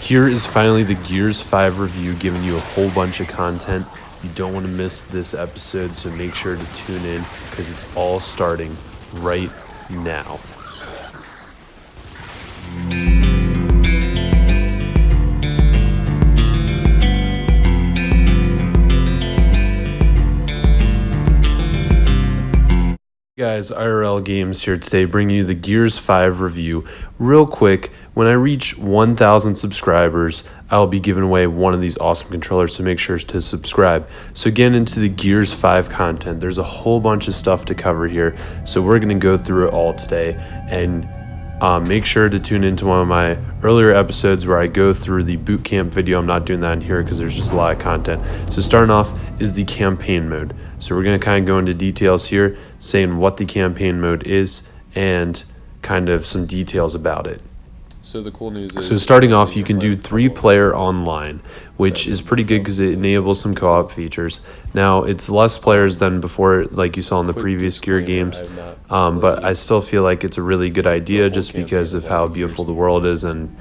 Here is finally the Gears 5 review, giving you a whole bunch of content. You don't want to miss this episode, so make sure to tune in because it's all starting right now. Hey guys, IRL Games here today, bringing you the Gears 5 review. Real quick, when I reach 1,000 subscribers, I'll be giving away one of these awesome controllers, so make sure to subscribe. So getting into the Gears 5 content, there's a whole bunch of stuff to cover here, so we're going to go through it all today, and make sure to tune into one of my earlier episodes where I go through the boot camp video. I'm not doing that in here because there's just a lot of content. So starting off is the campaign mode. So we're going to kind of go into details here, saying what the campaign mode is and kind of some details about it. So the cool news is, so starting off, you can do 3-player online, which is pretty good because it enables some co-op features. Now, it's less players than before, like you saw in the previous Gear games, but I still feel like it's a really good idea just because of how beautiful the world is, and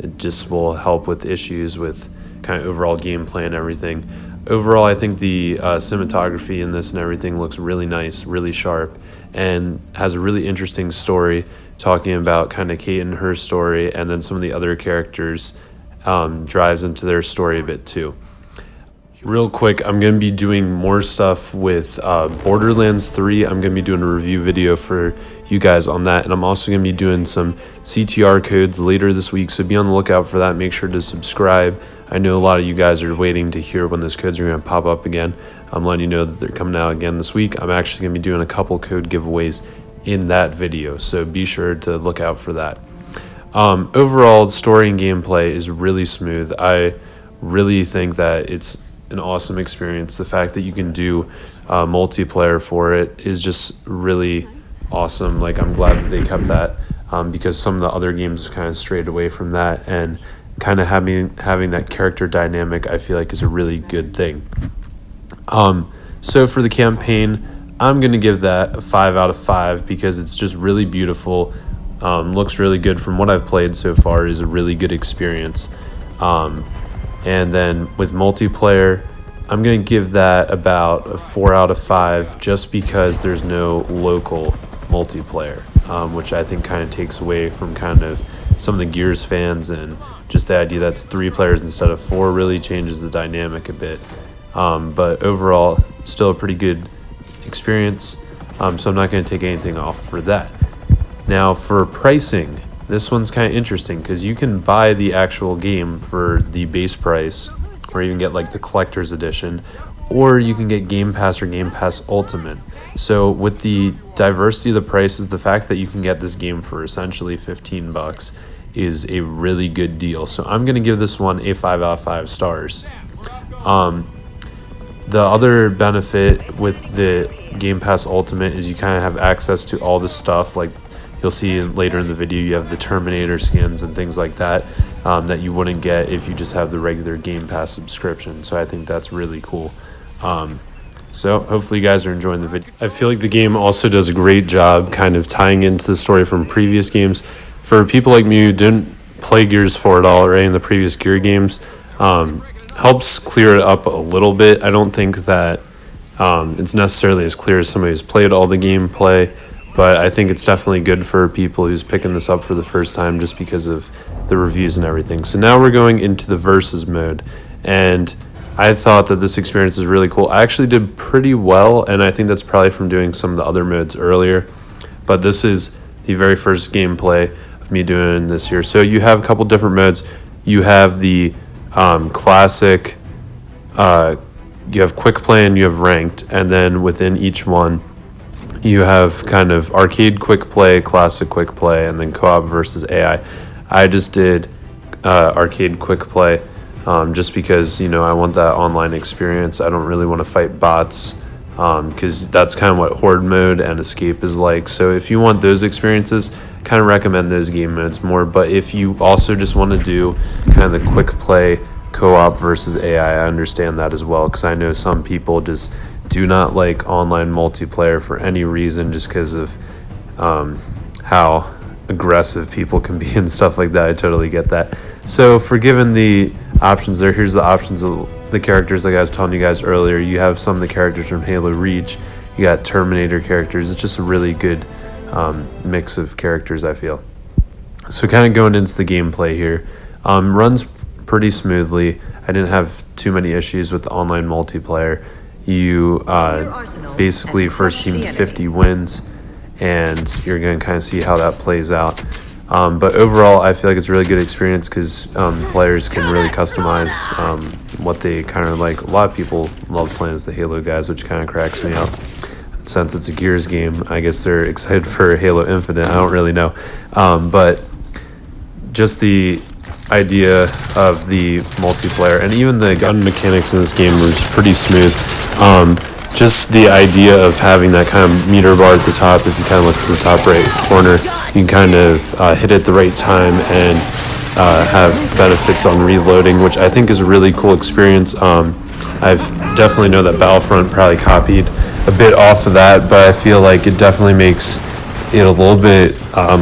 it just will help with issues with kind of overall gameplay and everything. Overall, I think the cinematography in this and everything looks really nice, really sharp, and has a really interesting story, talking about kind of Kate and her story, and then some of the other characters drives into their story a bit too. Real quick, I'm going to be doing more stuff with Borderlands 3. I'm going to be doing a review video for you guys on that, and I'm also going to be doing some CTR codes later this week, so be on the lookout for that. Make sure to subscribe. I know a lot of you guys are waiting to hear when those codes are going to pop up again. I'm letting you know that they're coming out again this week. I'm actually going to be doing a couple code giveaways in that video, so be sure to look out for that. Overall, story and gameplay is really smooth. I really think that it's an awesome experience. The fact that you can do multiplayer for it is just really awesome. Like, I'm glad that they kept that because some of the other games kind of strayed away from that, and kind of having that character dynamic, I feel like, is a really good thing. So for the campaign, I'm going to give that a 5 out of 5 because it's just really beautiful. Looks really good from what I've played so far. Is a really good experience. And then with multiplayer, I'm going to give that about a 4 out of 5 just because there's no local multiplayer, which I think kind of takes away from kind of some of the Gears fans, and just the idea that's 3 players instead of 4 really changes the dynamic a bit. But overall, still a pretty good experience, so I'm not going to take anything off for that. Now for pricing, this one's kind of interesting because you can buy the actual game for the base price, or even get like the collector's edition, or you can get Game Pass or Game Pass Ultimate. So with the diversity of the prices, the fact that you can get this game for essentially $15 is a really good deal. So I'm going to give this one a 5 out of 5 stars. The other benefit with the Game Pass Ultimate is you kind of have access to all the stuff. Like you'll see later in the video, you have the Terminator skins and things like that that you wouldn't get if you just have the regular Game Pass subscription. So I think that's really cool. So hopefully you guys are enjoying the video. I feel like the game also does a great job kind of tying into the story from previous games. For people like me who didn't play Gears 4 at all or any of the previous Gear games, helps clear it up a little bit. I don't think that it's necessarily as clear as somebody who's played all the gameplay, but I think it's definitely good for people who's picking this up for the first time just because of the reviews and everything. So now we're going into the versus mode, and I thought that this experience is really cool. I actually did pretty well, and I think that's probably from doing some of the other modes earlier, but this is the very first gameplay of me doing this here. So you have a couple different modes. You have the classic, you have quick play and you have ranked, and then within each one you have kind of arcade quick play, classic quick play, and then co-op versus AI. I just did arcade quick play just because, you know, I want that online experience. I don't really want to fight bots because that's kind of what Horde mode and Escape is like. So if you want those experiences, kind of recommend those game modes more. But if you also just want to do kind of the quick play co-op versus AI, I understand that as well, because I know some people just do not like online multiplayer for any reason, just because of how aggressive people can be and stuff like that. I totally get that. So for given the options there, here's the options of the characters like I was telling you guys earlier. You have some of the characters from Halo Reach. You got Terminator characters. It's just a really good mix of characters, I feel. So kind of going into the gameplay here, runs pretty smoothly. I didn't have too many issues with the online multiplayer. You basically first team to 50 wins, and you're going to kind of see how that plays out. But overall, I feel like it's a really good experience because players can really customize what they kind of like. A lot of people love playing as the Halo guys, which kind of cracks me up. Since it's a Gears game, I guess they're excited for Halo Infinite. I don't really know. But just the idea of the multiplayer and even the gun mechanics in this game was pretty smooth. Just the idea of having that kind of meter bar at the top, if you kind of look to the top right corner, you can kind of hit it at the right time and have benefits on reloading, which I think is a really cool experience. I've definitely know that Battlefront probably copied a bit off of that, but I feel like it definitely makes it a little bit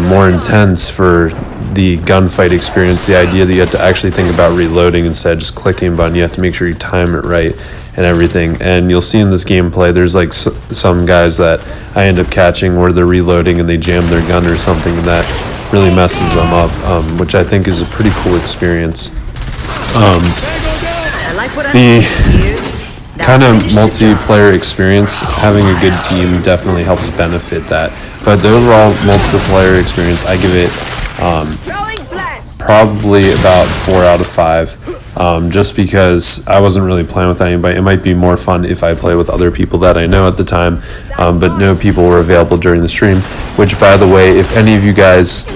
more intense for the gunfight experience. The idea that you have to actually think about reloading instead of just clicking a button. You have to make sure you time it right and everything. And you'll see in this gameplay, there's like some guys that I end up catching where they're reloading and they jam their gun or something, and that really messes them up, which I think is a pretty cool experience. The kind of multiplayer experience, having a good team definitely helps benefit that. But the overall multiplayer experience, I give it probably about 4 out of 5, just because I wasn't really playing with anybody. It might be more fun if I play with other people that I know at the time, but no people were available during the stream, which, by the way, if any of you guys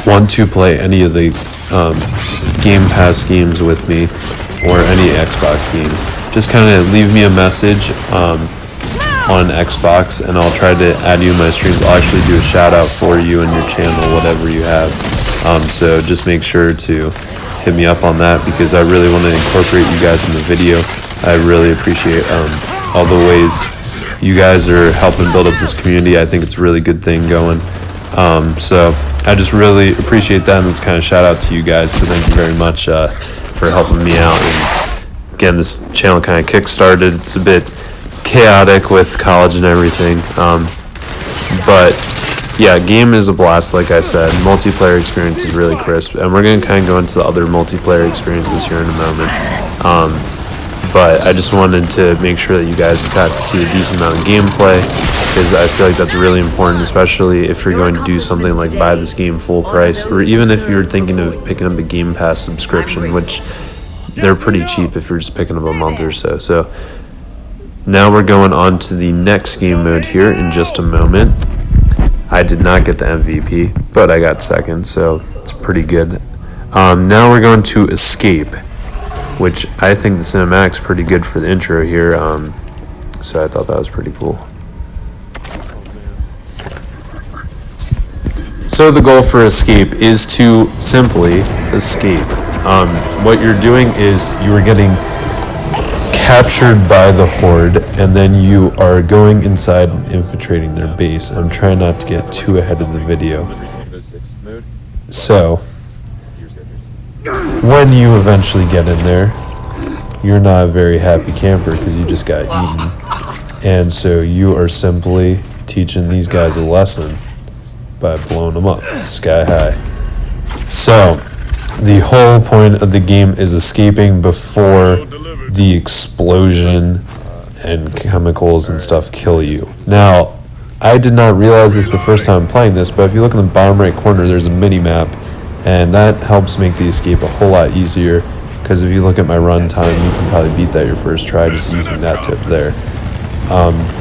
want to play any of the Game Pass games with me or any Xbox games, just kind of leave me a message on Xbox and I'll try to add you in my streams. I'll actually do a shout out for you and your channel, whatever you have. So just make sure to hit me up on that because I really want to incorporate you guys in the video. I really appreciate all the ways you guys are helping build up this community. I think it's a really good thing going. So I just really appreciate that, and it's kind of shout out to you guys. So thank you very much for helping me out. And again, this channel kind of kick-started. It's a bit chaotic with college and everything, but yeah, game is a blast. Like I said, multiplayer experience is really crisp, and we're going to kind of go into the other multiplayer experiences here in a moment. But I just wanted to make sure that you guys got to see a decent amount of gameplay, because I feel like that's really important, especially if you're going to do something like buy this game full price, or even if you're thinking of picking up a Game Pass subscription, which they're pretty cheap if you're just picking up a month or so. So now we're going on to the next game mode here in just a moment. I did not get the MVP, but I got second, so it's pretty good. Now we're going to Escape, which I think the cinematic's pretty good for the intro here, so I thought that was pretty cool. So the goal for Escape is to simply escape. What you're doing is you are getting captured by the Horde, and then you are going inside and infiltrating their base. I'm trying not to get too ahead of the video. So, when you eventually get in there, you're not a very happy camper because you just got eaten. And so you are simply teaching these guys a lesson by blowing them up sky high. So, the whole point of the game is escaping before the explosion and chemicals and stuff kill you. Now, I did not realize this the first time playing this, but if you look in the bottom right corner, there's a mini map, and that helps make the escape a whole lot easier, because if you look at my run time, you can probably beat that your first try just using that tip there.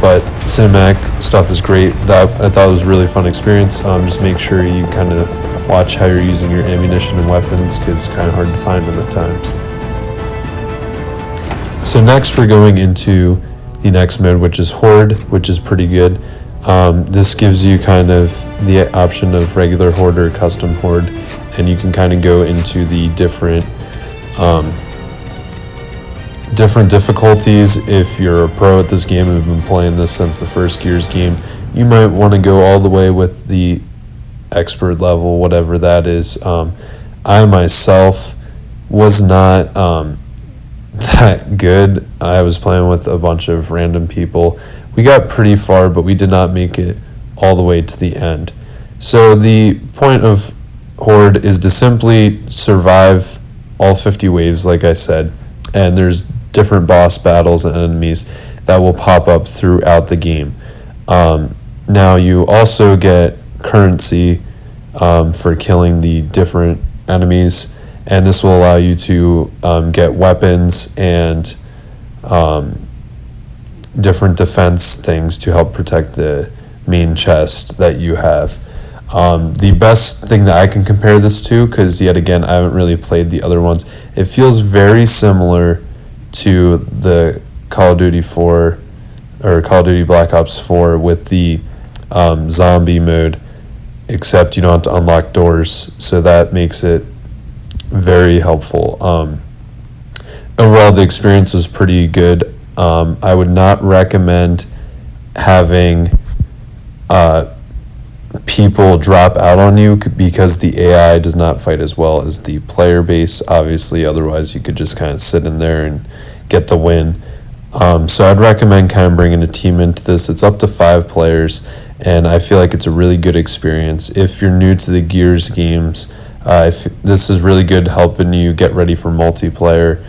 But cinematic stuff is great. That I thought it was a really fun experience. Just make sure you kind of watch how you're using your ammunition and weapons, because it's kind of hard to find them at times. So next we're going into the next mode, which is Horde, which is pretty good. This gives you kind of the option of regular Horde or custom Horde, and you can kind of go into the different difficulties. If you're a pro at this game and have been playing this since the first Gears game, you might want to go all the way with the expert level, whatever that is. I myself was not that good. I was playing with a bunch of random people. We got pretty far, but we did not make it all the way to the end. So the point of Horde is to simply survive all 50 waves, like I said, and there's different boss battles and enemies that will pop up throughout the game. Now you also get currency for killing the different enemies, and this will allow you to get weapons and different defense things to help protect the main chest that you have. The best thing that I can compare this to, because yet again I haven't really played the other ones, it feels very similar to the Call of Duty 4 or Call of Duty Black Ops 4 with the zombie mode, except you don't have to unlock doors, so that makes it very helpful. Overall, the experience was pretty good. I would not recommend having people drop out on you because the AI does not fight as well as the player base, obviously. Otherwise you could just kind of sit in there and get the win. So I'd recommend kind of bringing a team into this. It's up to 5 players, and I feel like it's a really good experience. If you're new to the Gears games, this is really good helping you get ready for multiplayer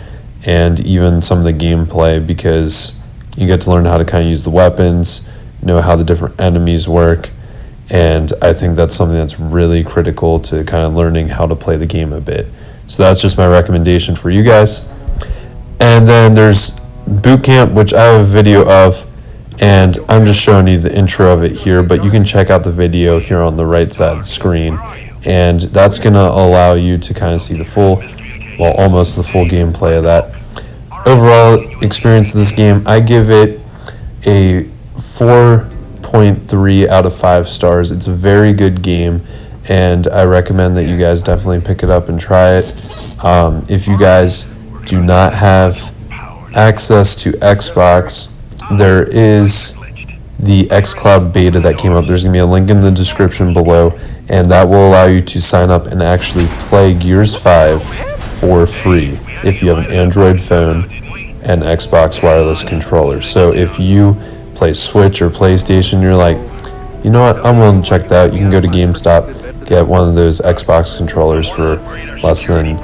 and even some of the gameplay, because you get to learn how to kind of use the weapons, know how the different enemies work, and I think that's something that's really critical to kind of learning how to play the game a bit. So that's just my recommendation for you guys. And then there's Boot Camp, which I have a video of, and I'm just showing you the intro of it here, but you can check out the video here on the right side of the screen, and that's going to allow you to kind of see the full, well, almost the full gameplay of that. Overall experience of this game, I give it a 4.3 out of 5 stars. It's a very good game, and I recommend that you guys definitely pick it up and try it. If you guys do not have access to Xbox, there is the xCloud beta that came up. There's going to be a link in the description below, and that will allow you to sign up and actually play Gears 5 for free if you have an Android phone and Xbox wireless controller. So if you play Switch or PlayStation, you're like, you know what, I'm willing to check that out, you can go to GameStop, get one of those Xbox controllers for less than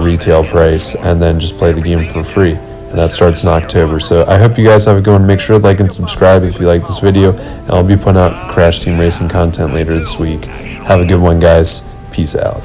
retail price, and then just play the game for free. And that starts in October. So I hope you guys have a good one. Make sure to like and subscribe if you like this video, and I'll be putting out Crash Team Racing content later this week. Have a good one, guys. Peace out.